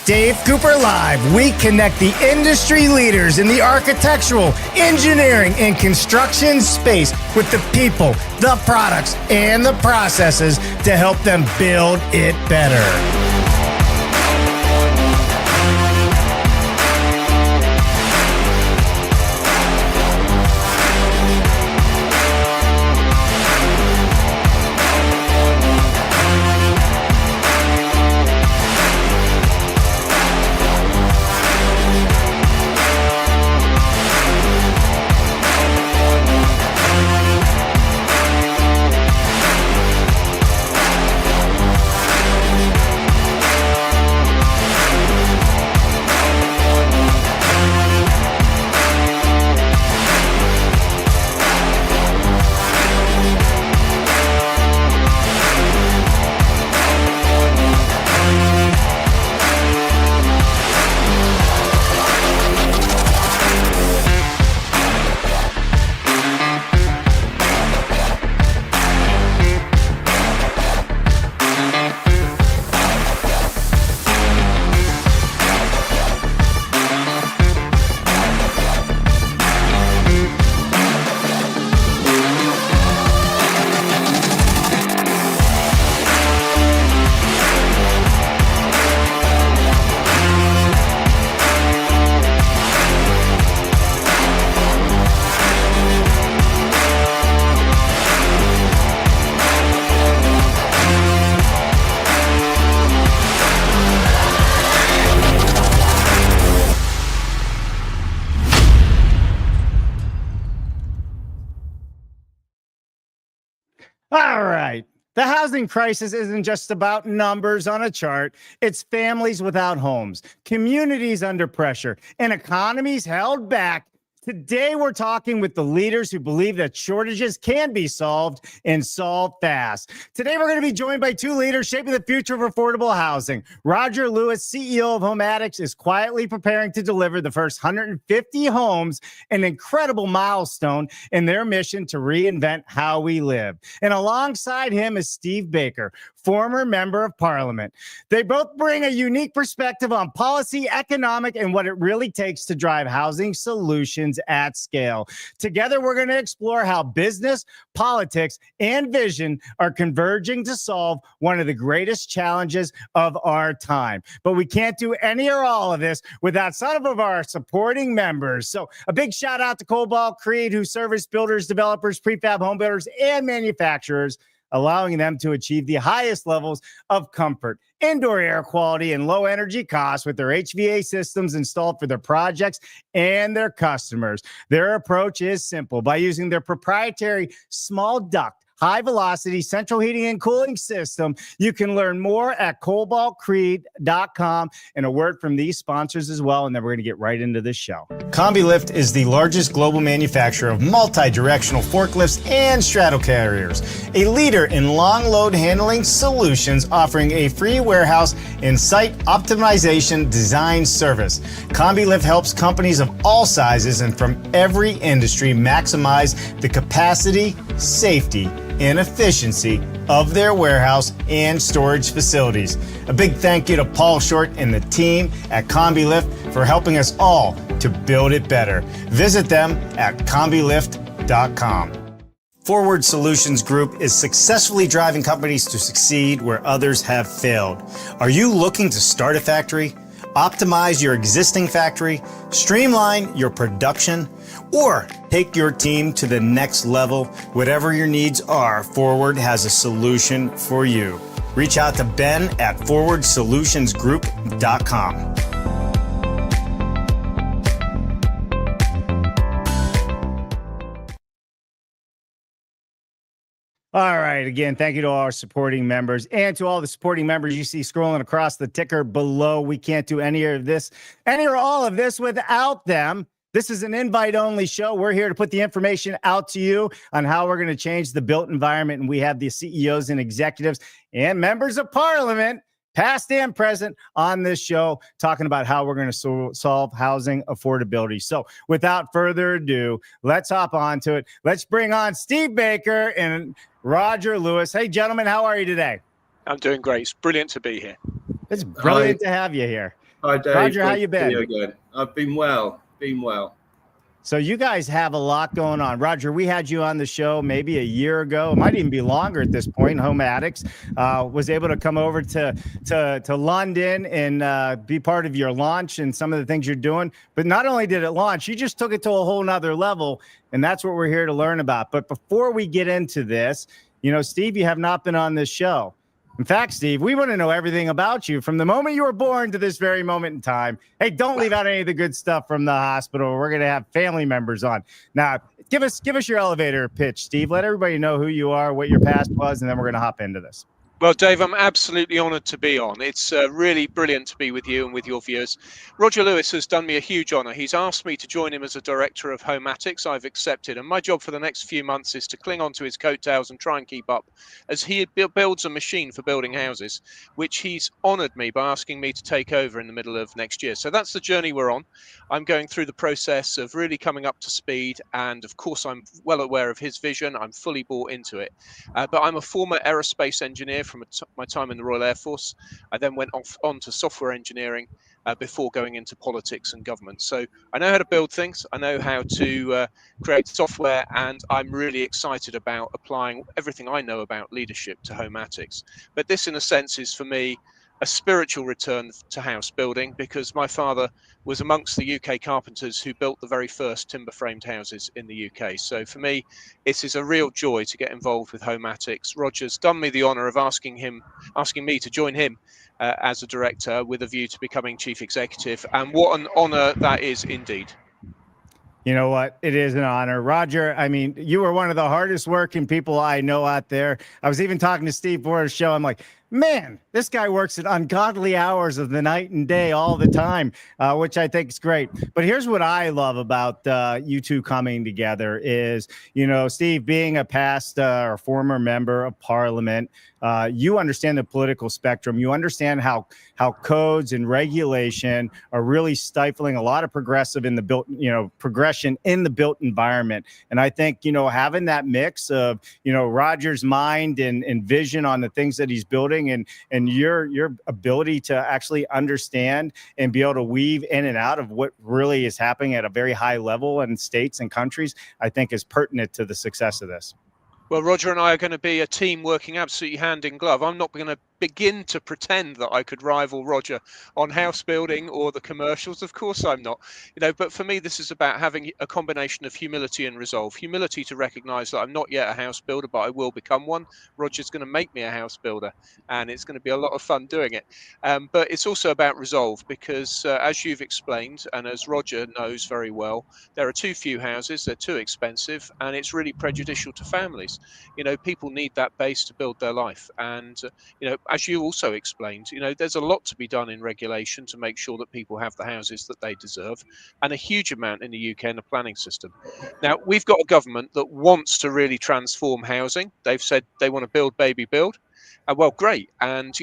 Dave Cooper Live. We connect the industry leaders in the architectural, engineering, and construction space with the people, the products, and the processes to help them build it better. All right. The housing crisis isn't just about numbers on a chart. It's families without homes, communities under pressure, and economies held back. Today, we're talking with the leaders who believe that shortages can be solved and solved fast. Today, we're going to be joined by two leaders shaping the future of affordable housing. Roger Lewis, CEO of Home Addicts, is quietly preparing to deliver the first 150 homes, an incredible milestone in their mission to reinvent how we live. And alongside him is Steve Baker, former member of parliament. They both bring a unique perspective on policy, economic, and what it really takes to drive housing solutions at scale. Together, we're going to explore how business, politics, and vision are converging to solve one of the greatest challenges of our time. But we can't do any or all of this without some of our supporting members. So a big shout out to Cobalt Creed, who service builders, developers, prefab home builders, and manufacturers, allowing them to achieve the highest levels of comfort, indoor air quality, and low energy costs with their HVA systems installed for their projects and their customers. Their approach is simple. By using their proprietary small duct, high-velocity central heating and cooling system. You can learn more at cobaltcreed.com. And a word from these sponsors as well, and then we're going to get right into this show. CombiLift is the largest global manufacturer of multi-directional forklifts and straddle carriers, a leader in long load handling solutions, offering a free warehouse and site optimization design service. CombiLift helps companies of all sizes and from every industry maximize the capacity, safety, and efficiency of their warehouse and storage facilities. A big thank you to Paul Short and the team at CombiLift for helping us all to build it better. Visit them at combilift.com. Forward Solutions Group is successfully driving companies to succeed where others have failed. Are you looking to start a factory, optimize your existing factory, streamline your production, or take your team to the next level? Whatever your needs are, Forward has a solution for you. Reach out to Ben at forwardsolutionsgroup.com. All right. Again, thank you to all our supporting members and to all the supporting members you see scrolling across the ticker below. We can't do any or all of this without them. This is an invite-only show. We're here to put the information out to you on how we're going to change the built environment. And we have the CEOs and executives and members of parliament, past and present, on this show, talking about how we're going to solve housing affordability. So without further ado, let's hop on to it. Let's bring on Steve Baker and Roger Lewis. Hey, gentlemen, how are you today? I'm doing great. It's brilliant to be here. It's brilliant to have you here. Hi, Dave. Roger, how Great you to see been? you again. I've been well. So you guys have a lot going on. Roger, we had you on the show maybe a year ago. It might even be longer at this point. Home Addicts was able to come over to London and be part of your launch and some of the things you're doing. But not only did it launch, you just took it to a whole nother level. And that's what we're here to learn about. But before we get into this, Steve, you have not been on this show. In fact, Steve, we want to know everything about you from the moment you were born to this very moment in time. Hey, don't leave out any of the good stuff from the hospital. We're going to have family members on. Now, give us your elevator pitch, Steve. Let everybody know who you are, what your past was, and then we're going to hop into this. Well, Dave, I'm absolutely honoured to be on. It's really brilliant to be with you and with your viewers. Roger Lewis has done me a huge honour. He's asked me to join him as a director of Homatics. I've accepted, and my job for the next few months is to cling on to his coattails and try and keep up as he builds a machine for building houses, which he's honoured me by asking me to take over in the middle of next year. So that's the journey we're on. I'm going through the process of really coming up to speed, and of course I'm well aware of his vision. I'm fully bought into it, but I'm a former aerospace engineer from my time in the Royal Air Force. I then went on to software engineering before going into politics and government. So I know how to build things, I know how to create software, and I'm really excited about applying everything I know about leadership to Homatics. But this, in a sense, is for me a spiritual return to house building, because my father was amongst the UK carpenters who built the very first timber framed houses in the UK. So for me, it is a real joy to get involved with Homatics. Roger's done me the honour of asking me to join him as a director with a view to becoming chief executive. And what an honour that is indeed. You know what? It is an honor. Roger, I mean, you were one of the hardest working people I know out there. I was even talking to Steve before the show. I'm like, man, this guy works at ungodly hours of the night and day all the time, which I think is great. But here's what I love about you two coming together is, Steve, being a past or former member of parliament, you understand the political spectrum. You understand how codes and regulation are really stifling a lot of progressive in the built, progression in the built environment. And I think, having that mix of, Roger's mind and vision on the things that he's building and your ability to actually understand and be able to weave in and out of what really is happening at a very high level in states and countries, I think is pertinent to the success of this. Well, Roger and I are going to be a team working absolutely hand in glove. I'm not going to begin to pretend that I could rival Roger on house building or the commercials. Of course I'm not, but for me, this is about having a combination of humility and resolve. Humility to recognize that I'm not yet a house builder, but I will become one. Roger's going to make me a house builder, and it's going to be a lot of fun doing it. But it's also about resolve, because as you've explained, and as Roger knows very well, there are too few houses, they're too expensive, and it's really prejudicial to families. People need that base to build their life. And, as you also explained, there's a lot to be done in regulation to make sure that people have the houses that they deserve, and a huge amount in the UK in the planning system. Now, we've got a government that wants to really transform housing. They've said they want to build, baby, build. Well, great. And,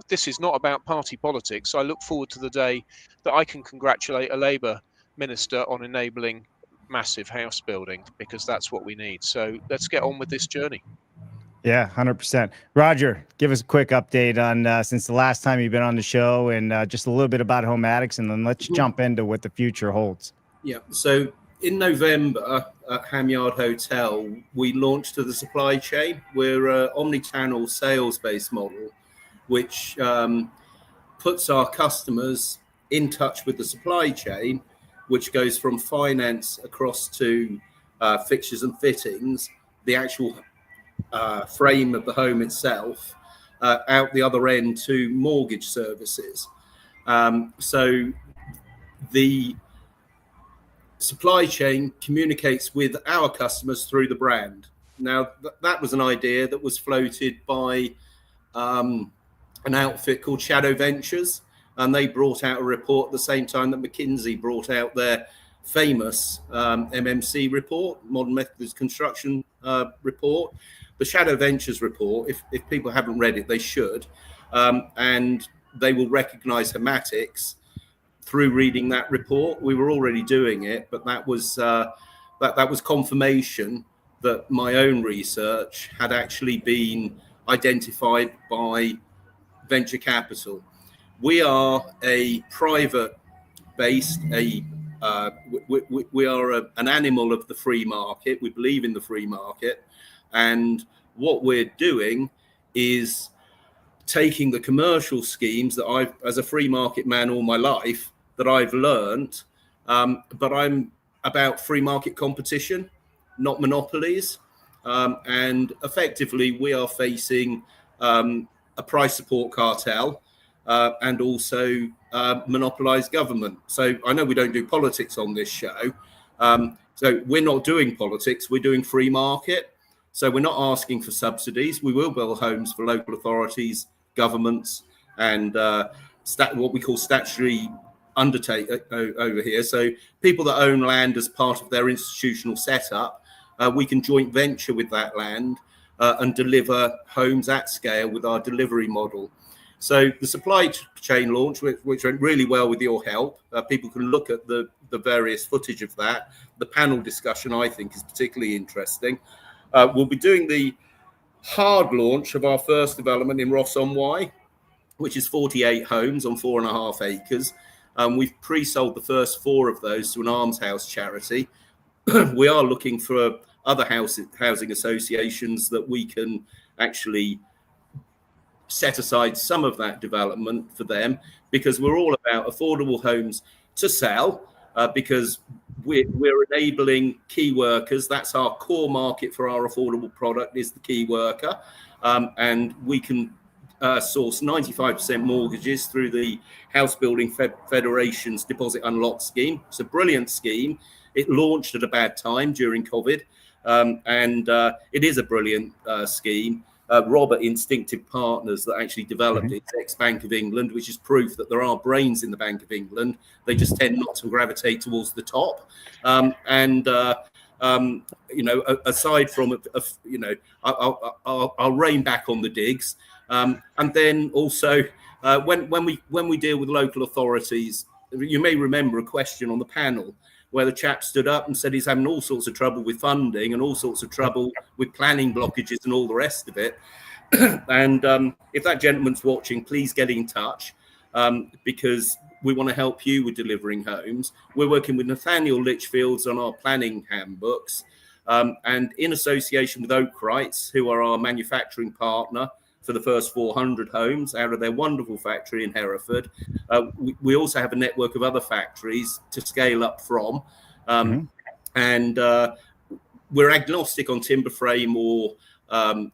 this is not about party politics. I look forward to the day that I can congratulate a Labour minister on enabling massive house building, because that's what we need. So let's get on with this journey. Yeah, 100%. Roger, give us a quick update on since the last time you've been on the show, and just a little bit about Homatics, and then let's jump into what the future holds. Yeah. So in November at Ham Yard Hotel, we launched to the supply chain. We're an omni-channel sales-based model, which puts our customers in touch with the supply chain, which goes from finance across to fixtures and fittings, the actual frame of the home itself, out the other end to mortgage services. So the supply chain communicates with our customers through the brand. Now, that was an idea that was floated by an outfit called Shadow Ventures, and they brought out a report at the same time that McKinsey brought out their famous MMC report, Modern Methods Construction report. The Shadow Ventures report, if people haven't read it, they should, and they will recognize Homatics through reading that report. We were already doing it, but that was confirmation that my own research had actually been identified by venture capital. We are a private based, we are an animal of the free market. We believe in the free market. And what we're doing is taking the commercial schemes that I've, as a free market man all my life, that I've learned, but I'm about free market competition, not monopolies. And effectively, we are facing a price support cartel and also monopolized government. So I know we don't do politics on this show. So we're not doing politics, we're doing free market. So we're not asking for subsidies. We will build homes for local authorities, governments, and what we call statutory undertake over here. So people that own land as part of their institutional setup, we can joint venture with that land and deliver homes at scale with our delivery model. So the supply chain launch, which went really well with your help, people can look at the various footage of that. The panel discussion, I think, is particularly interesting. We'll be doing the hard launch of our first development in Ross-on-Wye, which is 48 homes on 4.5 acres. We've pre-sold the first 4 of those to an alms house charity. We are looking for other housing associations that we can actually set aside some of that development for them, because we're all about affordable homes to sell, because we're enabling key workers. That's our core market for our affordable product, is the key worker. And we can source 95% mortgages through the House Building Federation's Deposit Unlock scheme. It's a brilliant scheme. It launched at a bad time during COVID, and it is a brilliant scheme. Robert Instinctive Partners that actually developed it, ex-Bank of England, which is proof that there are brains in the Bank of England. They just tend not to gravitate towards the top. Aside from, I'll rein back on the digs. And then also, when we deal with local authorities, you may remember a question on the panel where the chap stood up and said he's having all sorts of trouble with funding and all sorts of trouble with planning blockages and all the rest of it. And if that gentleman's watching, please get in touch, because we want to help you with delivering homes. We're working with Nathaniel Litchfields on our planning handbooks, and in association with Oakrights, who are our manufacturing partner for the first 400 homes out of their wonderful factory in Hereford. We also have a network of other factories to scale up from. And we're agnostic on timber frame or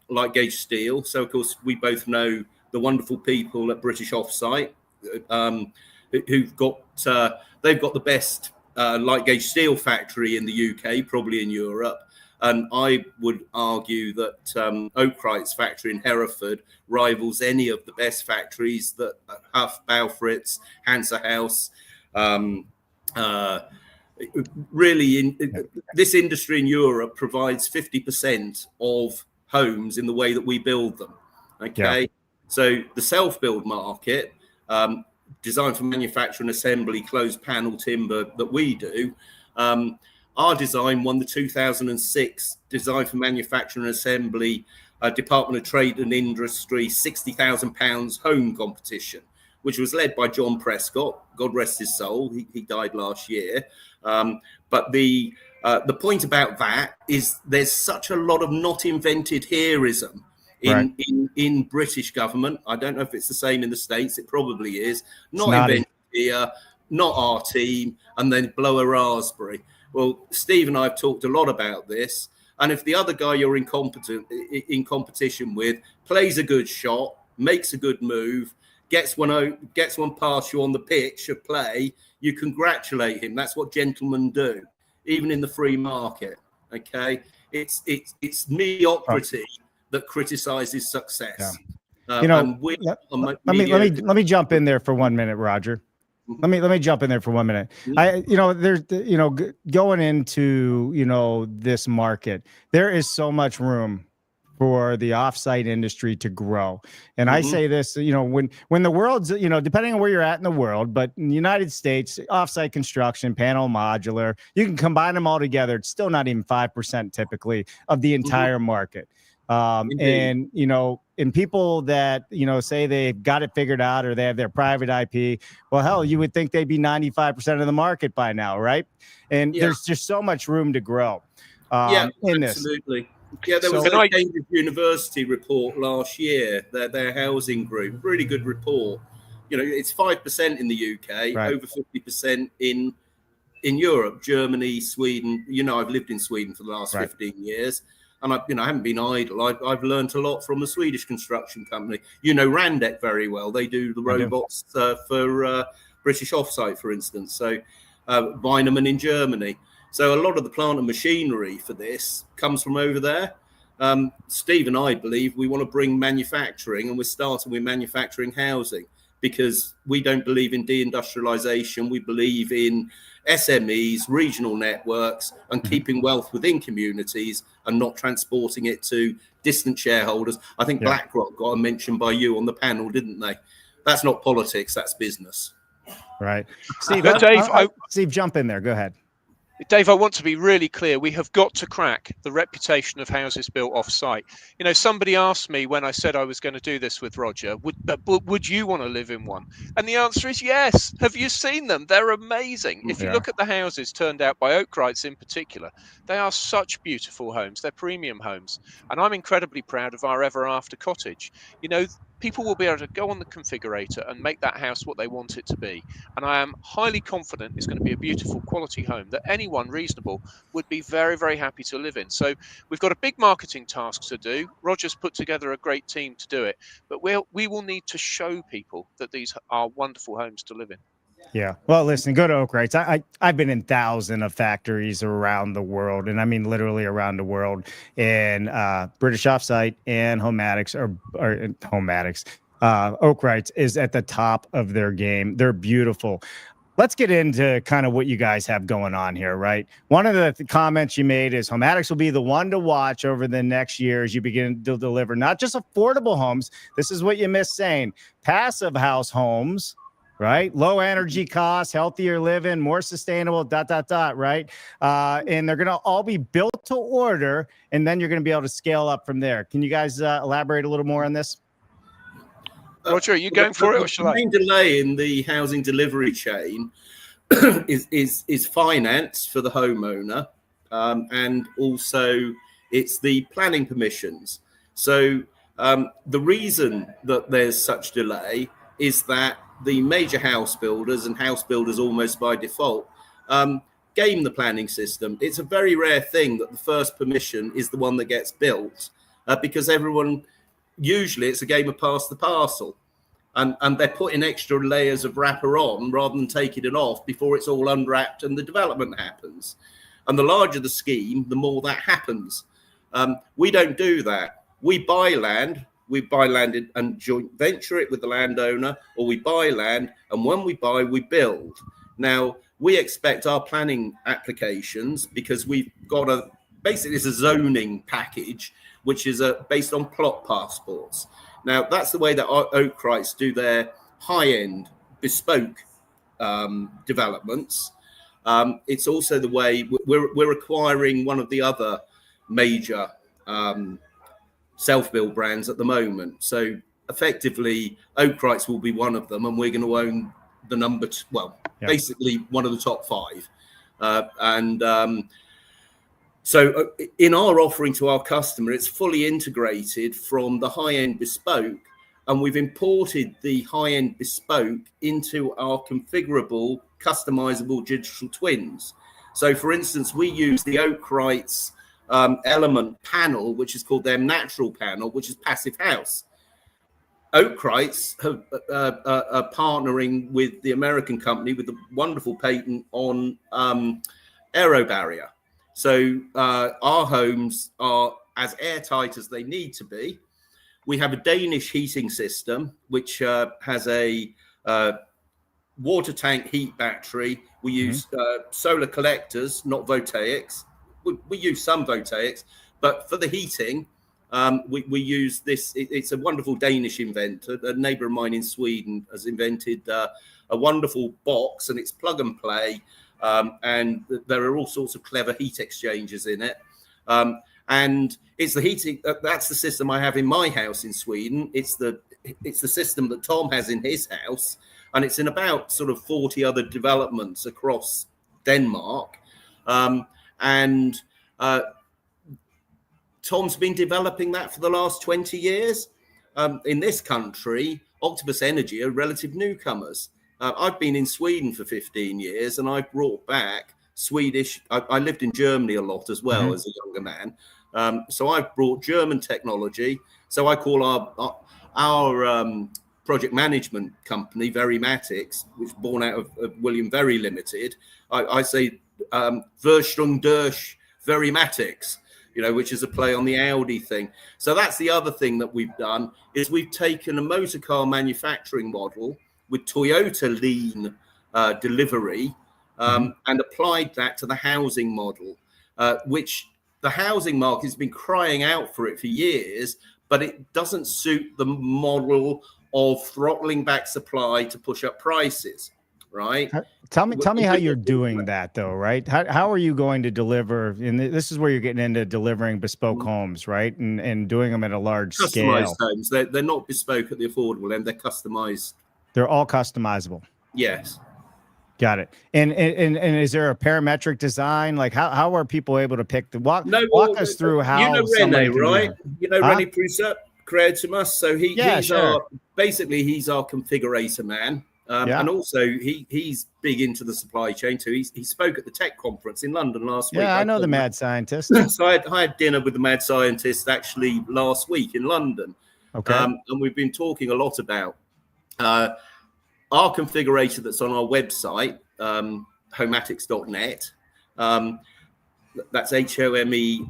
light gauge steel. So, of course, we both know the wonderful people at British Offsite who've got, they've got the best light gauge steel factory in the UK, probably in Europe. And I would argue that Oakrights factory in Hereford rivals any of the best factories that Huff, Balfritz, Hansa House. This industry in Europe provides 50% of homes in the way that we build them. Okay, so the self-build market, designed for manufacture and assembly, closed panel timber that we do. Our design won the 2006 Design for Manufacture and Assembly Department of Trade and Industry £60,000 home competition, which was led by John Prescott. God rest his soul. He died last year. But the point about that is there's such a lot of not invented hereism in British government. I don't know if it's the same in the States. It probably is. Not invented here, not our team, and then blow a raspberry. Well, Steve and I have talked a lot about this. And if the other guy you're in competition with plays a good shot, makes a good move, gets one past you on the pitch of play, you congratulate him. That's what gentlemen do, even in the free market. Okay, it's mediocrity that criticizes success. Let me jump in there for 1 minute, Roger. Let me jump in there for 1 minute. There's going into this market, there is so much room for the offsite industry to grow. And I say this, when the world's, depending on where you're at in the world, but in the United States, offsite construction, panel modular, you can combine them all together. It's still not even 5% typically of the entire market. And And people that, say they've got it figured out or they have their private IP, well, hell, you would think they'd be 95% of the market by now, right? And there's just so much room to grow in this. Absolutely. Yeah, there was a Cambridge University report last year, their housing group, really good report. It's 5% in the UK, over 50% in Europe, Germany, Sweden. I've lived in Sweden for the last 15 years, and I haven't been idle. I've learned a lot from a Swedish construction company. Randek very well. They do the robots for British Offsite, for instance. So Weinemann in Germany. So a lot of the plant and machinery for this comes from over there. Steve and I believe we want to bring manufacturing, and we're starting with manufacturing housing, because we don't believe in deindustrialization. We believe in SMEs, regional networks, and keeping wealth within communities and not transporting it to distant shareholders. I think BlackRock got a mention by you on the panel, didn't they? That's not politics, that's business. Right. Steve, Steve, jump in there. Go ahead. Dave, I want to be really clear. We have got to crack the reputation of houses built off-site. Somebody asked me when I said I was going to do this with Roger, would you want to live in one? And the answer is yes. Have you seen them? They're amazing. If you look at the houses turned out by Oakrights in particular, they are such beautiful homes. They're premium homes. And I'm incredibly proud of our Ever After cottage. People will be able to go on the configurator and make that house what they want it to be. And I am highly confident it's going to be a beautiful quality home that anyone reasonable would be very, very happy to live in. So we've got a big marketing task to do. Roger's put together a great team to do it, but we will need to show people that these are wonderful homes to live in. Yeah. Well, listen, go to Oakrights. I've been in thousands of factories around the world, and I mean literally around the world, in British Offsite and Homatics or Homatics. Oakrights is at the top of their game. They're beautiful. Let's get into kind of what you guys have going on here, right? One of the comments you made is Homatics will be the one to watch over the next year as you begin to deliver not just affordable homes. This is what you missed saying. Passive house homes, right? Low energy costs, healthier living, more sustainable, ... right? And they're going to all be built to order, and then you're going to be able to scale up from there. Can you guys elaborate a little more on this? Roger, are you going for it, or shall I? The main delay in the housing delivery chain is finance for the homeowner, and also it's the planning permissions. So the reason that there's such delay is that the major house builders and house builders almost by default game the planning system. It's a very rare thing that the first permission is the one that gets built, because everyone, usually it's a game of pass the parcel, and they're putting extra layers of wrapper on rather than taking it off before it's all unwrapped and the development happens. And the larger the scheme, the more that happens. We don't do that. We buy land and joint venture it with the landowner, or we buy land, and when we buy, we build. Now, we expect our planning applications, because we've got basically it's a zoning package, which is based on plot passports. Now, that's the way that our Oakrights do their high-end bespoke developments. It's also the way we're acquiring one of the other major self-build brands at the moment. So effectively, Oakrights will be one of them, and we're going to own the basically one of the top five. So in our offering to our customer, it's fully integrated from the high-end bespoke, and we've imported the high-end bespoke into our configurable, customizable digital twins. So for instance, we use the Oakrights element panel, which is called their natural panel, which is passive house. Oakrights are partnering with the American company with a wonderful patent on aero barrier. So our homes are as airtight as they need to be. We have a Danish heating system, which has a water tank heat battery. We use solar collectors, not voltaics. We use some voltaics, but for the heating, we use this. It's a wonderful Danish inventor. A neighbor of mine in Sweden has invented a wonderful box, and it's plug and play. And there are all sorts of clever heat exchangers in it. and it's the heating. That's the system I have in my house in Sweden. It's the system that Tom has in his house, and it's in about sort of 40 other developments across Denmark. And Tom's been developing that for the last 20 years. In this country, Octopus Energy are relative newcomers. I've been in Sweden for 15 years, and I've brought back Swedish. I lived in Germany a lot as well as a younger man. So I've brought German technology. So I call our project management company, Verimatics, which is born out of William Very Limited. I say Verstung durch Verimatics, which is a play on the Audi thing. So that's the other thing that we've done, is we've taken a motor car manufacturing model with Toyota lean delivery and applied that to the housing model, which the housing market has been crying out for it for years, but it doesn't suit the model of throttling back supply to push up prices, right? Tell me how you're doing that, though, right? How are you going to deliver? And this is where you're getting into delivering bespoke homes, right? And doing them at a large scale. Customized homes. They're not bespoke at the affordable end. They're customized. They're all customizable. Yes. Got it. And is there a parametric design? Like how are people able to pick the walk us through how Rene, right? Rene Prusa, Creatimus. So he's our configurator man. And also he's big into the supply chain too. He spoke at the tech conference in London last week. Yeah, I know the mad scientist. So I had dinner with the mad scientist actually last week in London. Okay. And we've been talking a lot about our configurator that's on our website, homatics.net. That's HOMEATIX.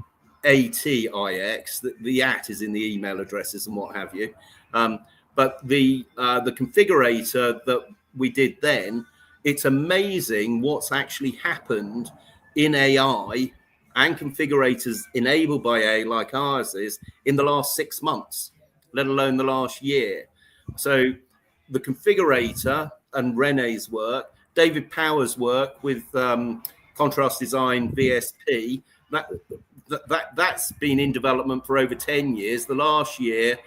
The at is in the email addresses and what have you. But the configurator that we did then, it's amazing what's actually happened in AI and configurators enabled by AI like ours is in the last 6 months, let alone the last year. So the configurator and Rene's work, David Power's work with Contrast Design VSP, that's been in development for over 10 years. The last year,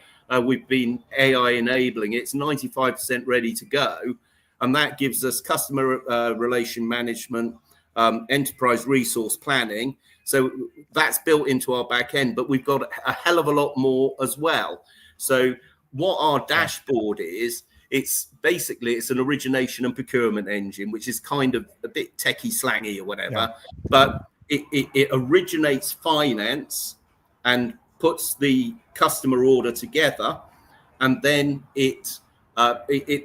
we've been AI enabling it. It's 95% ready to go. And that gives us customer relation management, enterprise resource planning. So that's built into our back end, but we've got a hell of a lot more as well. So what our dashboard is, it's an origination and procurement engine, which is kind of a bit techie slangy or whatever, but it originates finance and puts the customer order together, and then it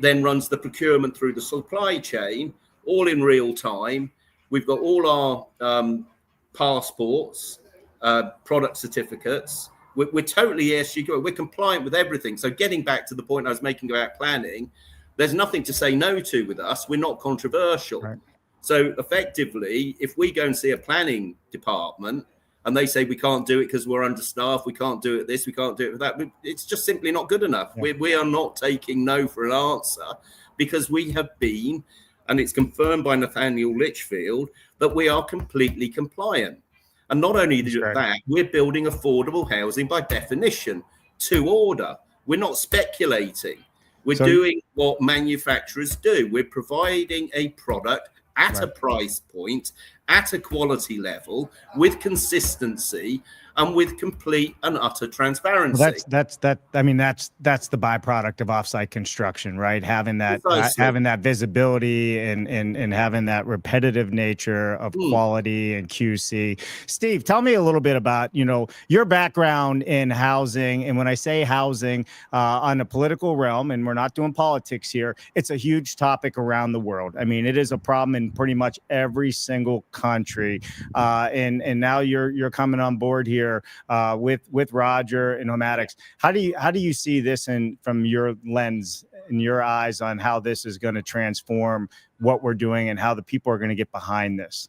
then runs the procurement through the supply chain, all in real time. We've got all our passports, product certificates. We're totally ESG. We're compliant with everything. So getting back to the point I was making about planning, there's nothing to say no to with us. We're not controversial. Right. So effectively, if we go and see a planning department and they say we can't do it because we're understaffed, we can't do it this, we can't do it for that, it's just simply not good enough. Yeah. We are not taking no for an answer, because we have been, and it's confirmed by Nathaniel Litchfield, that we are completely compliant. And not only that, we're building affordable housing by definition to order. We're not speculating. We're doing what manufacturers do. We're providing a product at a price point, at a quality level, with consistency and with complete and utter transparency. Well, that's the byproduct of offsite construction, right? Having that visibility and having that repetitive nature of quality and QC. Steve, tell me a little bit about your background in housing. And when I say housing on the political realm, and we're not doing politics here, it's a huge topic around the world. I mean, it is a problem in pretty much every single country. And now you're coming on board here with Roger and Homatics. How do you see this from your lens, in your eyes, on how this is going to transform what we're doing and how the people are going to get behind this?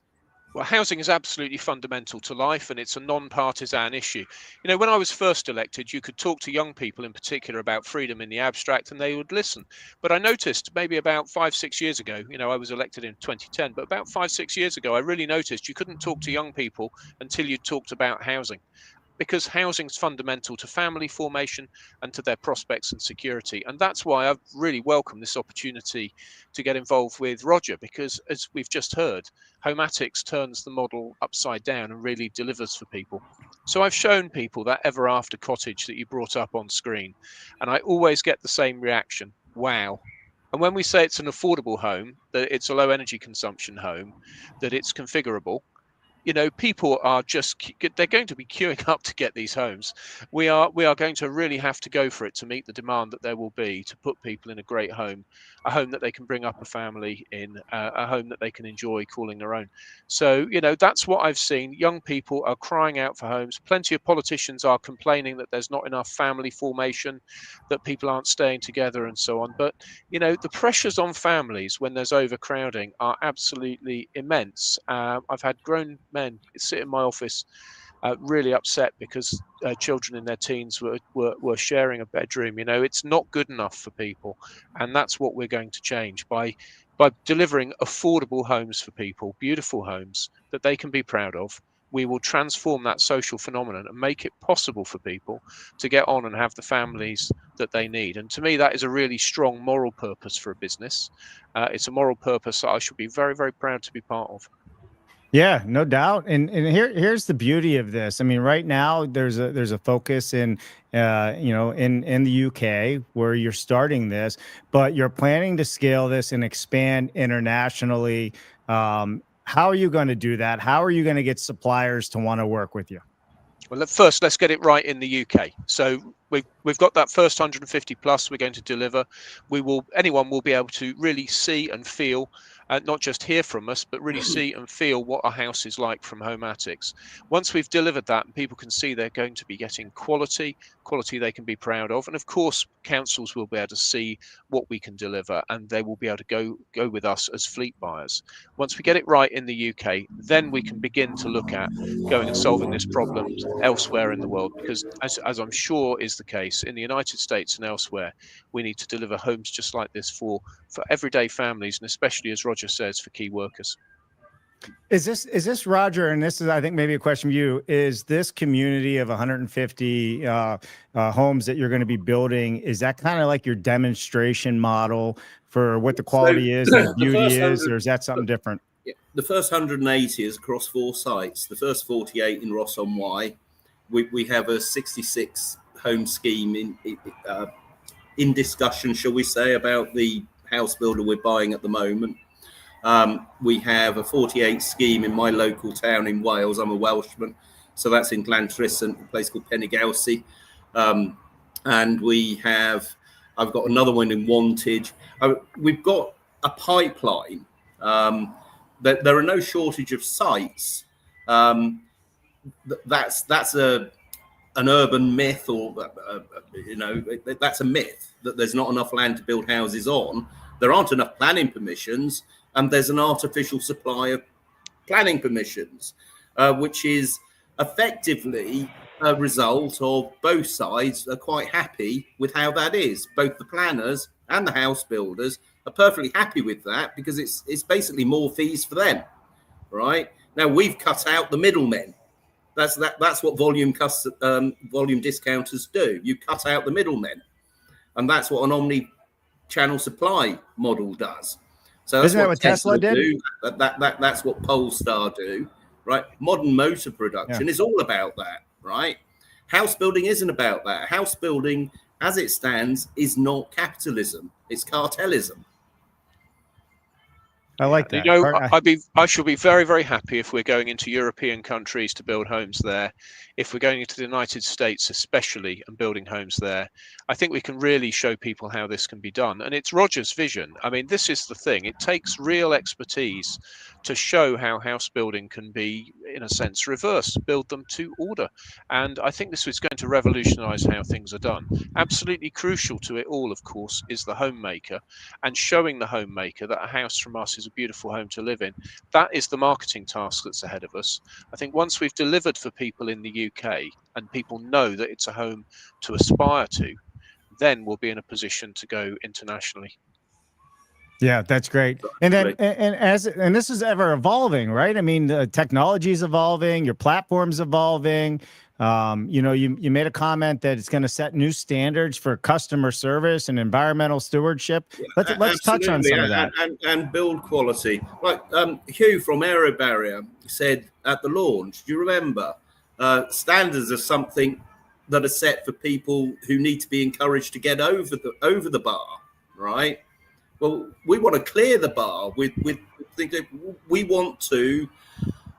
Well, housing is absolutely fundamental to life, and it's a non-partisan issue. When I was first elected, you could talk to young people in particular about freedom in the abstract, and they would listen. But I noticed maybe about 5-6 years ago, I was elected in 2010, but about 5-6 years ago, I really noticed you couldn't talk to young people until you talked about housing. because housing is fundamental to family formation and to their prospects and security. And that's why I've really welcomed this opportunity to get involved with Roger, because as we've just heard, Homatics turns the model upside down and really delivers for people. So I've shown people that ever after cottage that you brought up on screen, and I always get the same reaction. Wow. And when we say it's an affordable home, that it's a low energy consumption home, that it's configurable, you know, people are just, they're going to be queuing up to get these homes. We are going to really have to go for it to meet the demand that there will be to put people in a great home, a home that they can bring up a family in, a home that they can enjoy calling their own. So, you know, that's what I've seen. Young people are crying out for homes. Plenty of politicians are complaining that there's not enough family formation, that people aren't staying together and so on. But, you know, the pressures on families when there's overcrowding are absolutely immense. I've had grown men sit in my office really upset because children in their teens were sharing a bedroom. You know, it's not good enough for people, and that's what we're going to change by delivering affordable homes for people, beautiful homes that they can be proud of. We will transform that social phenomenon and make it possible for people to get on and have the families that they need. And to me, that is a really strong moral purpose for a business. It's a moral purpose that I should be very, very proud to be part of. Yeah, no doubt. And here's the beauty of this. I mean, right now there's a focus in in the UK where you're starting this, but you're planning to scale this and expand internationally. How are you going to do that? How are you going to get suppliers to want to work with you? Well, first, let's get it right in the UK. So we've got that first 150 plus we're going to deliver. Anyone will be able to really see and feel, not just hear from us, but really see and feel what a house is like from Homatics. Once we've delivered that and people can see they're going to be getting quality they can be proud of. And of course, councils will be able to see what we can deliver, and they will be able to go with us as fleet buyers. Once we get it right in the UK, then we can begin to look at going and solving this problem elsewhere in the world, because as I'm sure is the case in the United States and elsewhere, we need to deliver homes just like this for everyday families, and especially, as Roger says, for key workers. Is this Roger? And this is, I think, maybe a question for you. Is this community of 150 homes that you're going to be building? Is that kind of like your demonstration model for what the quality is and the beauty is, or is that something different? Yeah, the first 180 is across 4 sites. The first 48 in Ross-on-Wye. We have a 66 home scheme in discussion, shall we say, about the house builder we're buying at the moment. We have a 48 scheme in my local town in Wales. I'm a Welshman, so that's in Glantrisant, a place called Pennygowsy. And I've got another one in Wantage. We've got a pipeline. There are no shortage of sites. That's an urban myth, or that's a myth that there's not enough land to build houses on. There aren't enough planning permissions, and there's an artificial supply of planning permissions, which is effectively a result of both sides are quite happy with how that is. Both the planners and the house builders are perfectly happy with that, because it's basically more fees for them, right? Now we've cut out the middlemen. That's what volume discounters do. You cut out the middlemen, and that's what an omni-channel supply model does. So that's what Tesla did. That's what Polestar do, right? Modern motor production is all about that, right? House building isn't about that. House building, as it stands, is not capitalism. It's cartelism. I like that. You know, I shall be very, very happy if we're going into European countries to build homes there. If we're going into the United States, especially, and building homes there, I think we can really show people how this can be done. And it's Roger's vision. I mean, this is the thing. It takes real expertise to show how house building can be, in a sense, reversed, build them to order. And I think this is going to revolutionize how things are done. Absolutely crucial to it all, of course, is the homemaker, and showing the homemaker that a house from us is a beautiful home to live in. That is the marketing task that's ahead of us. I think once we've delivered for people in the UK and people know that it's a home to aspire to, then we'll be in a position to go internationally. Yeah, that's great. And then, and this is ever evolving, right? I mean, the technology is evolving, your platform's evolving. You made a comment that it's going to set new standards for customer service and environmental stewardship. Let's touch on some of that. And build quality. Like Hugh from Aero Barrier said at the launch, do you remember? Standards are something that are set for people who need to be encouraged to get over the bar, right? Well, we want to clear the bar with we want to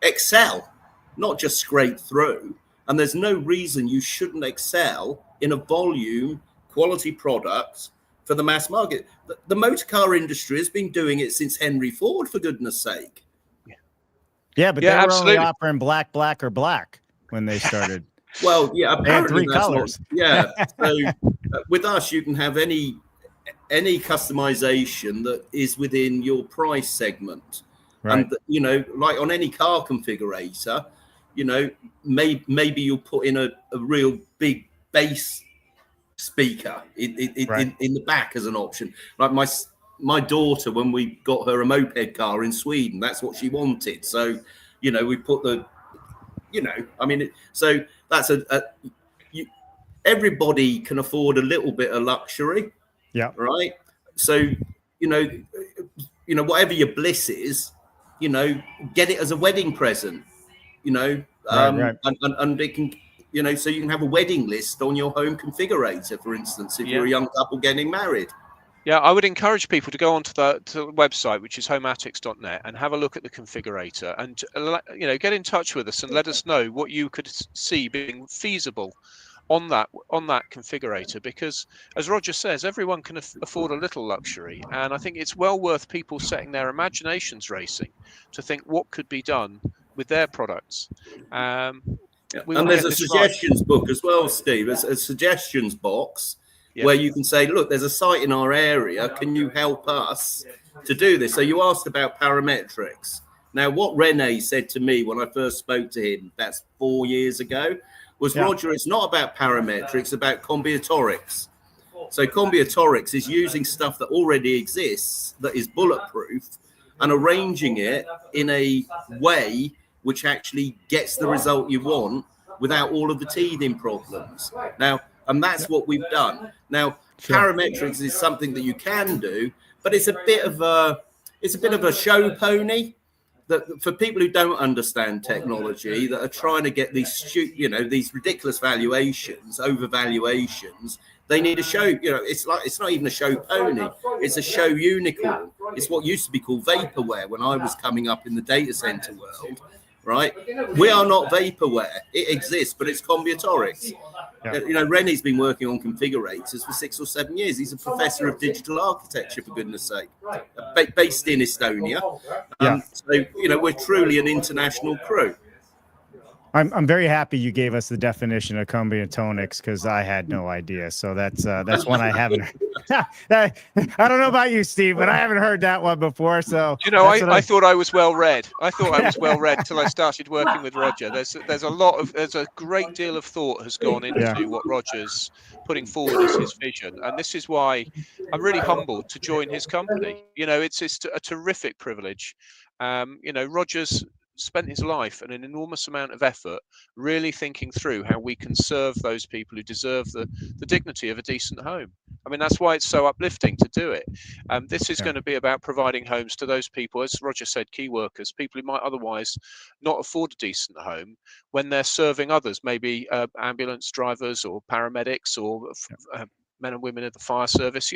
excel, not just scrape through. And there's no reason you shouldn't excel in a volume quality product for the mass market. The motor car industry has been doing it since Henry Ford, for goodness sake. Yeah, but they were only offering black, or black when they started. Well, yeah, apparently three colors. Yeah. So with us, you can have any customization that is within your price segment. Right. And, like on any car configurator, maybe you'll put in a real big bass speaker in the back as an option. Like my daughter, when we got her a moped car in Sweden, that's what she wanted. So, we put so that's everybody can afford a little bit of luxury. Yeah. Right. So, whatever your bliss is, get it as a wedding present, right. And it can, so you can have a wedding list on your home configurator, for instance, if you're a young couple getting married. Yeah, I would encourage people to go onto the website, which is homatics.net, and have a look at the configurator, and get in touch with us and let us know what you could see being feasible on that configurator, because as Roger says, everyone can afford a little luxury, and I think it's well worth people setting their imaginations racing to think what could be done with their products. And there's a suggestions book as well, Steve. It's a suggestions box where you can say, look, there's a site in our area, can you help us to do this? So you asked about parametrics. Now, what Rene said to me when I first spoke to him, that's 4 years ago, was, Roger, it's not about parametrics, it's about combinatorics. So combinatorics is using stuff that already exists, that is bulletproof, and arranging it in a way which actually gets the result you want without all of the teething problems. Now, and that's what we've done. Now, parametrics is something that you can do, but it's a bit of a show pony. That for people who don't understand technology, that are trying to get these ridiculous valuations, overvaluations, they need a show. It's not even a show pony; it's a show unicorn. It's what used to be called vaporware when I was coming up in the data center world. Right? We are not vaporware. It exists, but it's combinatorics. Yeah. Rene's been working on configurators for 6 or 7 years. He's a professor of digital architecture, for goodness sake, based in Estonia. So, we're truly an international crew. I'm very happy you gave us the definition of combinatorics, because I had no idea. So that's one I haven't. I don't know about you, Steve, but I haven't heard that one before. So I thought I was well read. I thought I was well read till I started working with Roger. There's a great deal of thought has gone into what Roger's putting forward as his vision, and this is why I'm really humbled to join his company. It's a terrific privilege. Roger's spent his life and an enormous amount of effort really thinking through how we can serve those people who deserve the dignity of a decent home. I mean, that's why it's so uplifting to do it. This is going to be about providing homes to those people, as Roger said, key workers, people who might otherwise not afford a decent home when they're serving others, maybe ambulance drivers or paramedics or men and women of the fire service,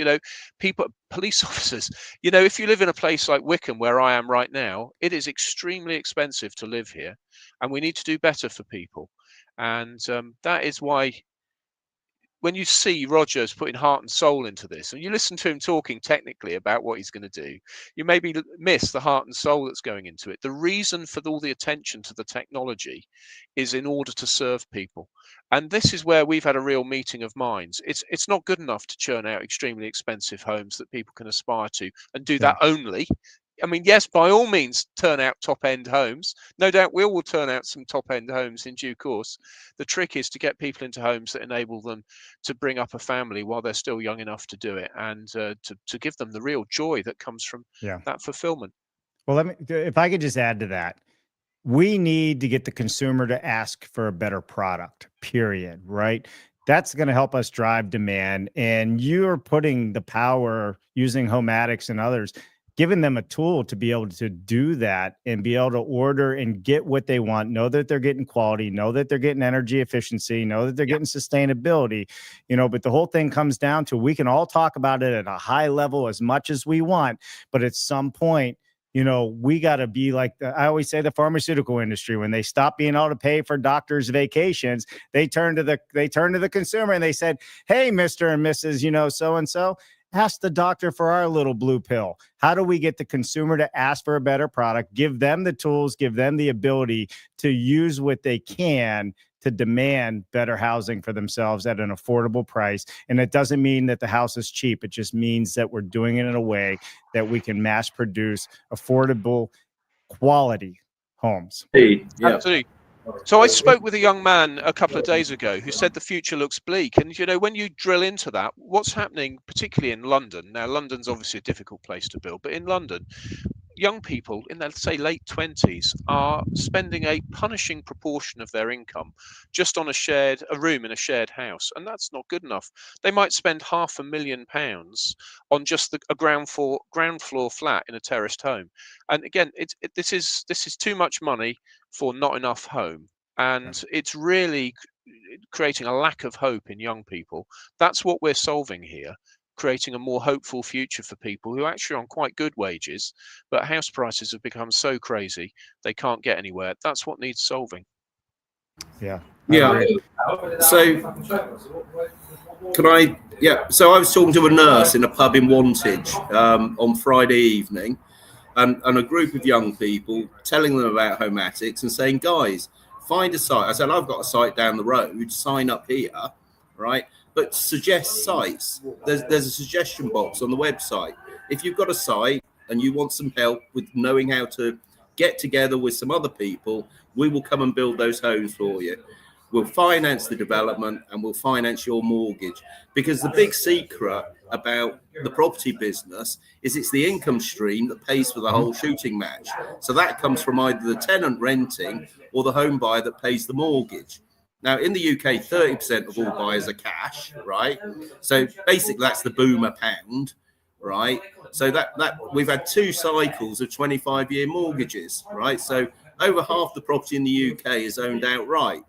people, police officers. If you live in a place like Wickham, where I am right now, it is extremely expensive to live here, and we need to do better for people. And that is why when you see Rogers putting heart and soul into this, and you listen to him talking technically about what he's going to do, you maybe miss the heart and soul that's going into it. The reason for all the attention to the technology is in order to serve people. And this is where we've had a real meeting of minds. It's not good enough to churn out extremely expensive homes that people can aspire to and do that only. I mean, yes, by all means, turn out top-end homes. No doubt we will turn out some top-end homes in due course. The trick is to get people into homes that enable them to bring up a family while they're still young enough to do it, and to give them the real joy that comes from that fulfillment. Well, if I could just add to that, we need to get the consumer to ask for a better product, period, right? That's going to help us drive demand. And you're putting the power using Homatics and others, giving them a tool to be able to do that and be able to order and get what they want, know that they're getting quality, know that they're getting energy efficiency, know that they're getting sustainability, but the whole thing comes down to, we can all talk about it at a high level as much as we want, but at some point, we got to be like I always say, the pharmaceutical industry, when they stop being able to pay for doctors' vacations, they turn to the consumer and they said, "Hey, Mr. and Mrs. So-and-so, ask the doctor for our little blue pill." How do we get the consumer to ask for a better product, give them the tools, give them the ability to use what they can to demand better housing for themselves at an affordable price? And it doesn't mean that the house is cheap. It just means that we're doing it in a way that we can mass produce affordable, quality homes. Yeah. Absolutely. So I spoke with a young man a couple of days ago who said the future looks bleak. And, when you drill into that, what's happening, particularly in London, now London's obviously a difficult place to build, but in London, young people in their, say, late 20s are spending a punishing proportion of their income just on a room in a shared house, and that's not good enough. They might spend £500,000 on just a ground floor flat in a terraced home, and again, this is too much money for not enough home, and it's really creating a lack of hope in young people. That's what we're solving here, creating a more hopeful future for people who are actually on quite good wages, but house prices have become so crazy they can't get anywhere. That's what needs solving. Yeah. So so I was talking to a nurse in a pub in Wantage on Friday evening, and a group of young people telling them about Homatics and saying, "Guys, find a site." I said, "I've got a site down the road, sign up here," right? But suggest sites. There's a suggestion box on the website. If you've got a site and you want some help with knowing how to get together with some other people, we will come and build those homes for you. We'll finance the development and we'll finance your mortgage. Because the big secret about the property business is it's the income stream that pays for the whole shooting match. So that comes from either the tenant renting or the home buyer that pays the mortgage. Now, in the UK, 30% of all buyers are cash, right? So basically, that's the boomer pound, right? So that we've had 2 cycles of 25-year mortgages, right? So over half the property in the UK is owned outright.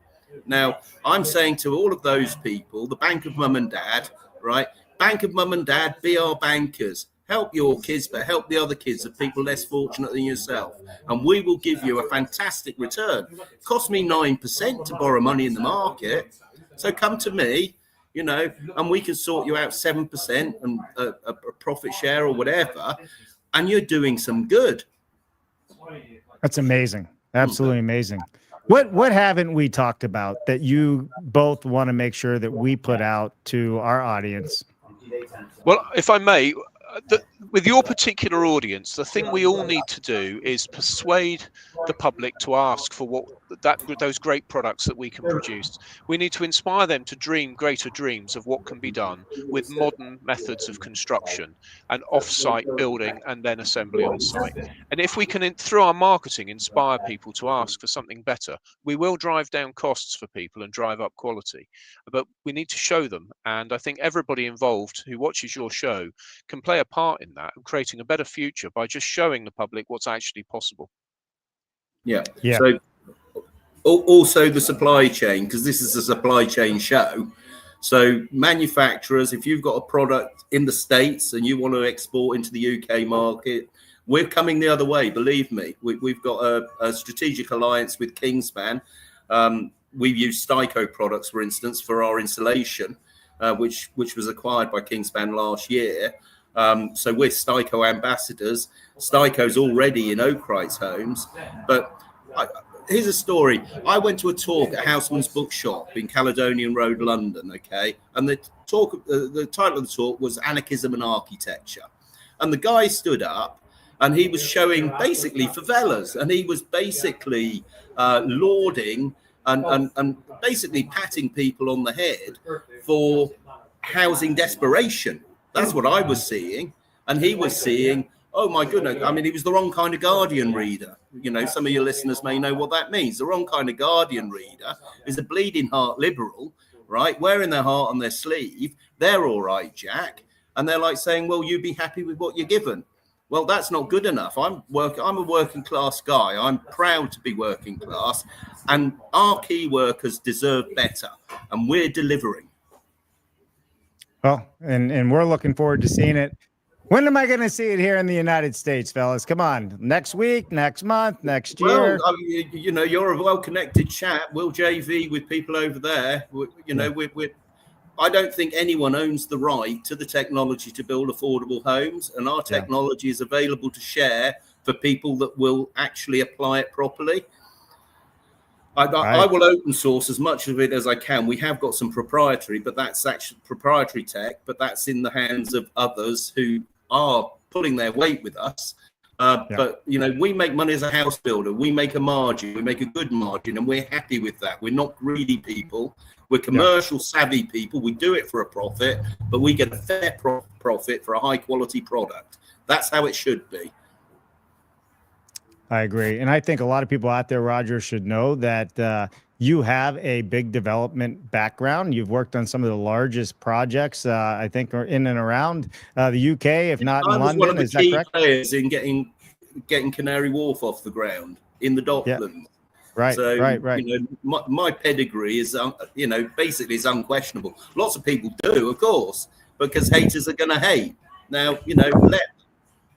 Now, I'm saying to all of those people, the bank of mum and dad, right? Bank of mum and dad, be our bankers. Help your kids, but help the other kids of people less fortunate than yourself. And we will give you a fantastic return. It cost me 9% to borrow money in the market. So come to me, and we can sort you out 7% and a profit share or whatever. And you're doing some good. That's amazing. Absolutely amazing. What haven't we talked about that you both want to make sure that we put out to our audience? Well, if I may, with your particular audience, the thing we all need to do is persuade the public to ask for those great products that we can produce. We need to inspire them to dream greater dreams of what can be done with modern methods of construction and off-site building and then assembly on site. And if we can, through our marketing, inspire people to ask for something better, we will drive down costs for people and drive up quality. But we need to show them, and I think everybody involved who watches your show can play a part in that and creating a better future by just showing the public what's actually possible. Yeah. So also the supply chain, because this is a supply chain show. So manufacturers, if you've got a product in the States and you want to export into the UK market, we're coming the other way. Believe me, we've got a strategic alliance with Kingspan. We've used Styco products, for instance, for our insulation, which was acquired by Kingspan last year. So we're Styco ambassadors. Styco's already in Oakwright's homes. But here's a story. I went to a talk at Houseman's Bookshop in Caledonian Road, London, okay? And the title of the talk was Anarchism and Architecture. And the guy stood up and he was showing basically favelas, and he was basically lauding and basically patting people on the head for housing desperation. That's what I was seeing. And he was seeing, Oh my goodness. I mean, he was the wrong kind of Guardian reader. You know, some of your listeners may know what that means. The wrong kind of Guardian reader is a bleeding heart liberal, right? Wearing their heart on their sleeve. They're all right, Jack. And they're like saying, well, you be happy with what you're given. Well, that's not good enough. I'm a working class guy. I'm proud to be working class. And our key workers deserve better. And we're delivering. Well, and we're looking forward to seeing it. When am I going to see it here in the United States, fellas? Come on, next week, next month, next year. Well, you know, you're a well-connected chap. We'll JV with people over there. I don't think anyone owns the right to the technology to build affordable homes, and our technology is available to share for people that will actually apply it properly. I will open source as much of it as I can. We have got some proprietary, but that's actually proprietary tech, but that's in the hands of others who are pulling their weight with us. But, you know, we make money as a house builder. We make a margin. We make a good margin, and we're happy with that. We're not greedy people. We're commercial savvy people. We do it for a profit, but we get a fair profit for a high quality product. That's how it should be. I agree. And I think a lot of people out there, Roger, should know that you have a big development background. You've worked on some of the largest projects, I think, in and around the UK, if not in London. I was one of the Is that key correct? players in getting Canary Wharf off the ground in the Docklands. Yeah. Right, So, right. you know, my pedigree is, you know, basically is unquestionable. Lots of people do, of course, because haters are going to hate. Now, you know,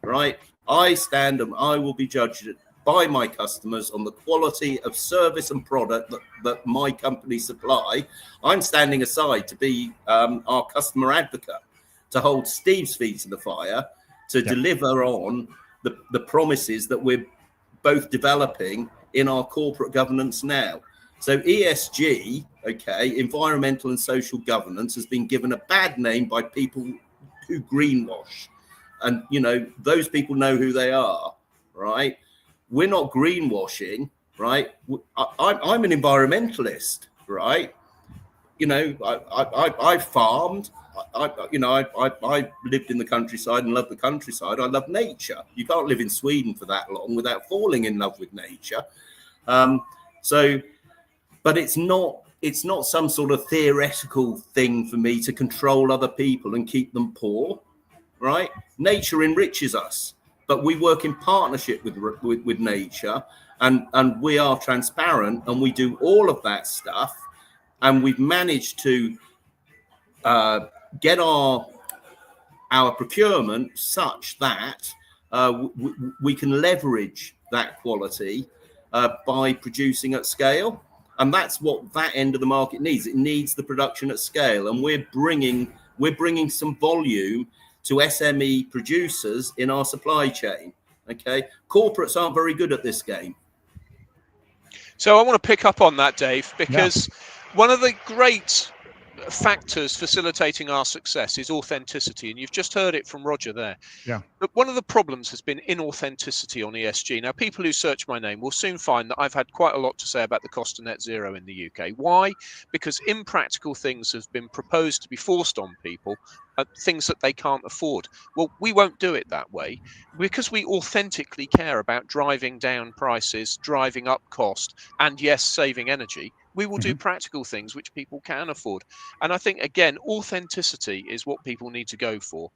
right? I stand and I will be judged by my customers on the quality of service and product that my company supply. I'm standing aside to be our customer advocate, to hold Steve's feet to the fire, to deliver on the promises that we're both developing in our corporate governance now. So ESG, environmental and social governance, has been given a bad name by people who greenwash. And, you know, those people know who they are, right? We're not greenwashing, right? I'm an environmentalist, right? You know, I farmed. I lived in the countryside and love the countryside. I love nature. You can't live in Sweden for that long without falling in love with nature. But it's not some sort of theoretical thing for me to control other people and keep them poor, right? Nature enriches us, but we work in partnership with nature, and we are transparent, and we do all of that stuff, and we've managed to get our procurement such that we can leverage that quality by producing at scale. And that's what that end of the market needs. It needs the production at scale, and we're bringing some volume to SME producers in our supply chain. Corporates aren't very good at this game. So I want to pick up on that, Dave, because one of the great factors facilitating our success is authenticity, and you've just heard it from Roger there. But one of the problems has been inauthenticity on ESG. Now, people who search my name will soon find that I've had quite a lot to say about the cost of net zero in the UK. Why? Because impractical things have been proposed to be forced on people, things that they can't afford. Well, we won't do it that way, because we authentically care about driving down prices, driving up cost, and yes, saving energy. We will do practical things which people can afford. And I think, again, authenticity is what people need to go for.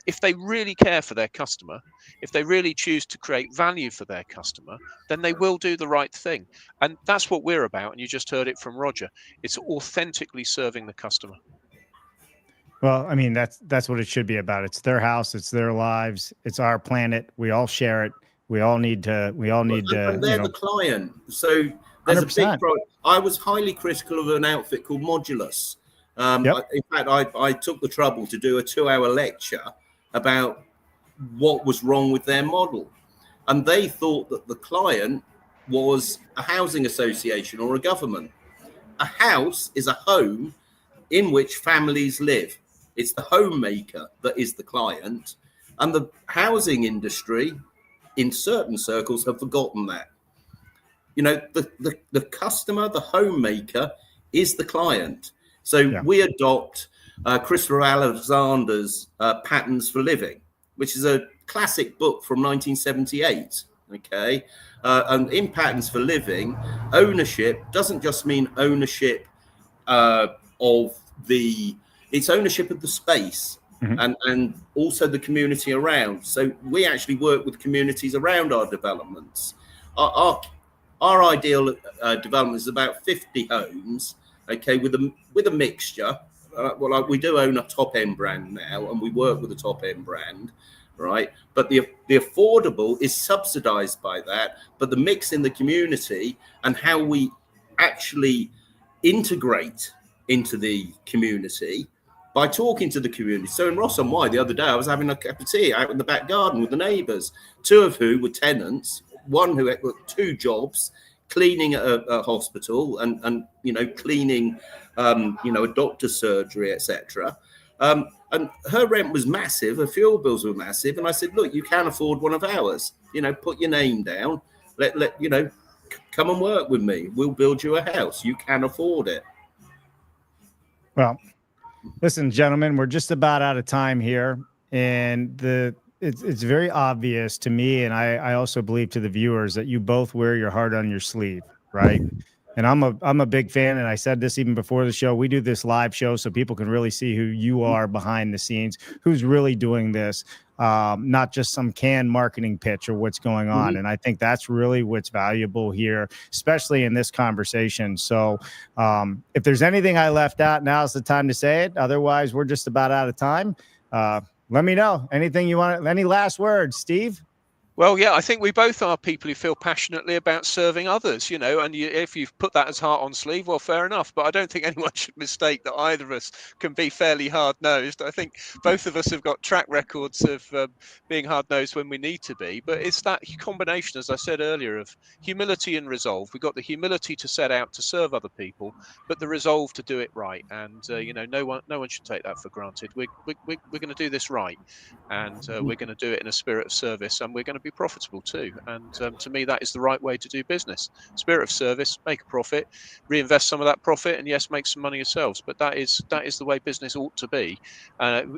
If they really care for their customer, if they really choose to create value for their customer, then they will do the right thing. And that's what we're about. And you just heard it from Roger. It's authentically serving the customer. Well, I mean, that's what it should be about. It's their house, it's their lives, it's our planet. We all share it. We all need to. And they're the client. So there's 100%. A big problem. I was highly critical of an outfit called Modulus. In fact, I took the trouble to do a 2-hour lecture about what was wrong with their model. And they thought that the client was a housing association or a government. A house is a home in which families live. It's the homemaker that is the client. And the housing industry, in certain circles, have forgotten that. You know, the customer, the homemaker, is the client. So we adopt Christopher Alexander's patterns for living, which is a classic book from 1978. Okay, and in Patterns for Living, ownership doesn't just mean ownership of it's ownership of the space. And also the community around. So we actually work with communities around our developments. Our ideal development is about 50 homes, okay, with a mixture. We do own a top end brand now, and we work with a top end brand, right? But the affordable is subsidized by that. But the mix in the community and how we actually integrate into the community by talking to the community. So in Ross on Wye the other day, I was having a cup of tea out in the back garden with the neighbours, two of who were tenants, one who had 2 jobs, cleaning a hospital and cleaning a doctor's surgery, etc. And her rent was massive, her fuel bills were massive, and I said, look, you can afford one of ours. Put your name down, let come and work with me. We'll build you a house. You can afford it. Well, listen, gentlemen, we're just about out of time here, and it's very obvious to me, and I also believe to the viewers, that you both wear your heart on your sleeve, right? And I'm a big fan, and I said this even before the show. We do this live show so people can really see who you are behind the scenes, who's really doing this, not just some canned marketing pitch or what's going on. And I think that's really what's valuable here, especially in this conversation. So if there's anything I left out, now's the time to say it. Otherwise, we're just about out of time. Let me know anything you want. Any last words, Steve? Well, yeah, I think we both are people who feel passionately about serving others, and if you've put that as heart on sleeve, well, fair enough. But I don't think anyone should mistake that either of us can be fairly hard-nosed. I think both of us have got track records of being hard-nosed when we need to be. But it's that combination, as I said earlier, of humility and resolve. We've got the humility to set out to serve other people, but the resolve to do it right. And, no one should take that for granted. We're going to do this right, and we're going to do it in a spirit of service, and we're going to be profitable too. And to me, that is the right way to do business. Spirit of service, make a profit, reinvest some of that profit, and yes, make some money yourselves. But that is the way business ought to be.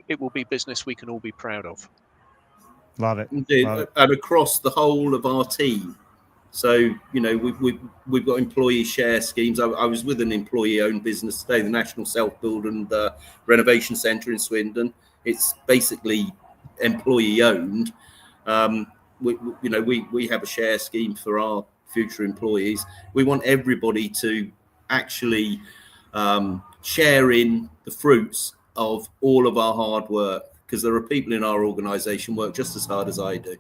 It will be business we can all be proud of. Love it. Indeed. Love it. And across the whole of our team. So, we've got employee share schemes. I was with an employee-owned business today, the National Self-Build and Renovation Centre in Swindon. It's basically employee-owned. We have a share scheme for our future employees. We want everybody to actually share in the fruits of all of our hard work, because there are people in our organization work just as hard as I do.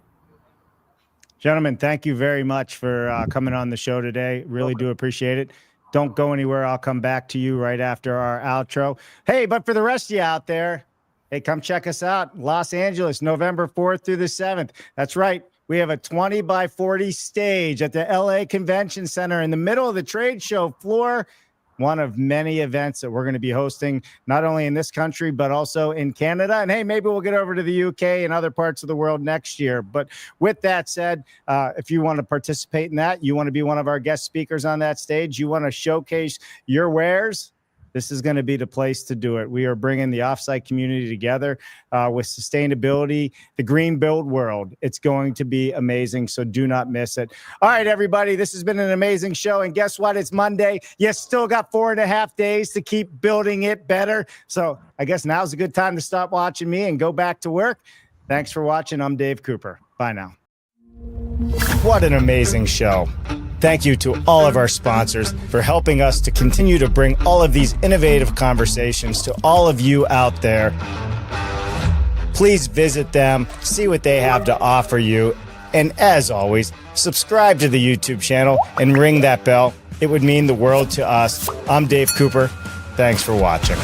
Gentlemen, thank you very much for coming on the show today. Really do appreciate it. Don't go anywhere. I'll come back to you right after our outro. Hey, but for the rest of you out there, hey, come check us out. Los Angeles, November 4th through the 7th. That's right. We have a 20 by 40 stage at the LA Convention Center in the middle of the trade show floor. One of many events that we're going to be hosting, not only in this country, but also in Canada. And hey, maybe we'll get over to the UK and other parts of the world next year. But with that said, if you want to participate in that, you want to be one of our guest speakers on that stage, you want to showcase your wares, this is going to be the place to do it. We are bringing the offsite community together with sustainability, the green build world. It's going to be amazing, so do not miss it. All right, everybody, this has been an amazing show. And guess what? It's Monday. You still got 4.5 days to keep building it better. So I guess now's a good time to stop watching me and go back to work. Thanks for watching. I'm Dave Cooper. Bye now. What an amazing show. Thank you to all of our sponsors for helping us to continue to bring all of these innovative conversations to all of you out there. Please visit them, see what they have to offer you, and as always, subscribe to the YouTube channel and ring that bell. It would mean the world to us. I'm Dave Cooper. Thanks for watching.